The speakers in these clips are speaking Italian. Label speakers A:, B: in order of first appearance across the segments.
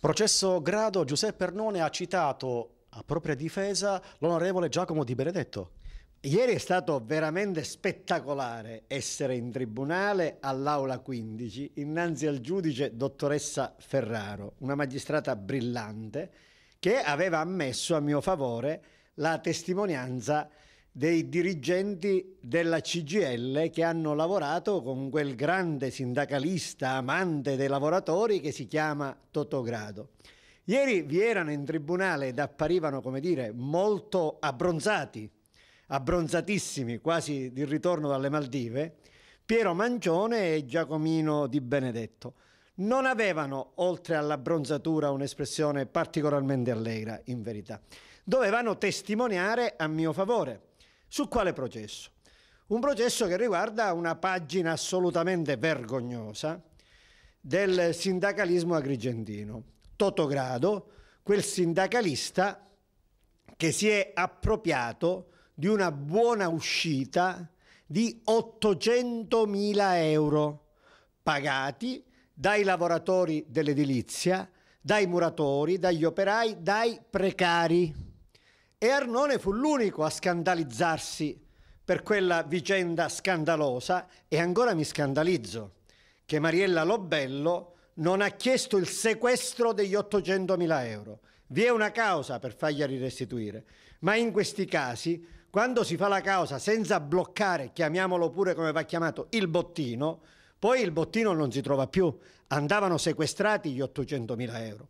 A: Processo Grado, Giuseppe Arnone ha citato a propria difesa l'onorevole Giacomo Di Benedetto.
B: Ieri è stato veramente spettacolare essere in tribunale all'Aula 15 innanzi al giudice dottoressa Ferraro, una magistrata brillante che aveva ammesso a mio favore la testimonianza dei dirigenti della CGIL che hanno lavorato con quel grande sindacalista amante dei lavoratori che si chiama Totogrado. Ieri vi erano in tribunale ed apparivano, come dire, molto abbronzatissimi, quasi di ritorno dalle Maldive, Piero Mangione e Giacomino Di Benedetto. Non avevano, oltre all'abbronzatura, un'espressione particolarmente allegra, in verità. Dovevano testimoniare a mio favore. Su quale processo? Un processo che riguarda una pagina assolutamente vergognosa del sindacalismo agrigentino. Totogrado, quel sindacalista che si è appropriato di una buona uscita di 800.000 euro pagati dai lavoratori dell'edilizia, dai muratori, dagli operai, dai precari. E Arnone fu l'unico a scandalizzarsi per quella vicenda scandalosa e ancora mi scandalizzo che Mariella Lobello non ha chiesto il sequestro degli 800.000 euro. Vi è una causa per farglieli restituire, ma in questi casi, quando si fa la causa senza bloccare, chiamiamolo pure come va chiamato, il bottino, poi il bottino non si trova più, andavano sequestrati gli 800.000 euro.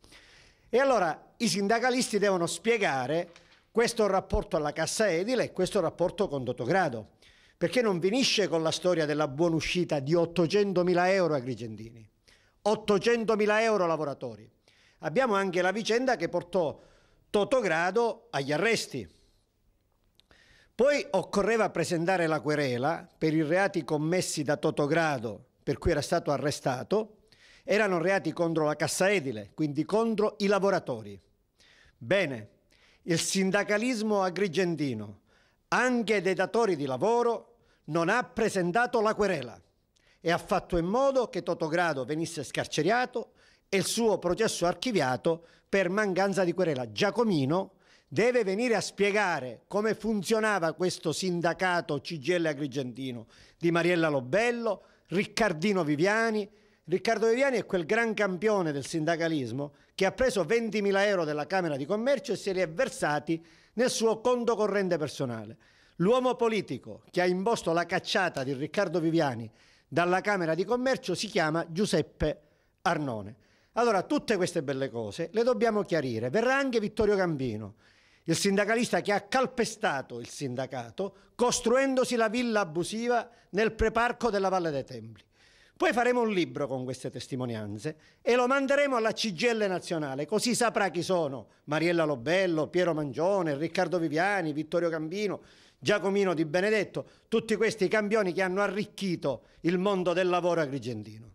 B: E allora i sindacalisti devono spiegare questo rapporto alla cassa edile e questo rapporto con Totogrado, perché non finisce con la storia della buona uscita di 800.000 euro agrigentini, 800.000 euro lavoratori. Abbiamo anche la vicenda che portò Totogrado agli arresti. Poi occorreva presentare la querela per i reati commessi da Totogrado, per cui era stato arrestato. Erano reati contro la cassa edile, quindi contro i lavoratori. Bene, il sindacalismo agrigentino, anche dei datori di lavoro, non ha presentato la querela e ha fatto in modo che Totogrado venisse scarceriato e il suo processo archiviato per mancanza di querela. Giacomino deve venire a spiegare come funzionava questo sindacato CGIL agrigentino di Mariella Lobello, Riccardino Viviani. Riccardo Viviani è quel gran campione del sindacalismo che ha preso 20.000 euro dalla Camera di Commercio e se li è versati nel suo conto corrente personale. L'uomo politico che ha imposto la cacciata di Riccardo Viviani dalla Camera di Commercio si chiama Giuseppe Arnone. Allora, tutte queste belle cose le dobbiamo chiarire. Verrà anche Vittorio Gambino, il sindacalista che ha calpestato il sindacato costruendosi la villa abusiva nel preparco della Valle dei Templi. Poi faremo un libro con queste testimonianze e lo manderemo alla CGIL nazionale, così saprà chi sono Mariella Lobello, Piero Mangione, Riccardo Viviani, Vittorio Gambino, Giacomino Di Benedetto, tutti questi campioni che hanno arricchito il mondo del lavoro agrigentino.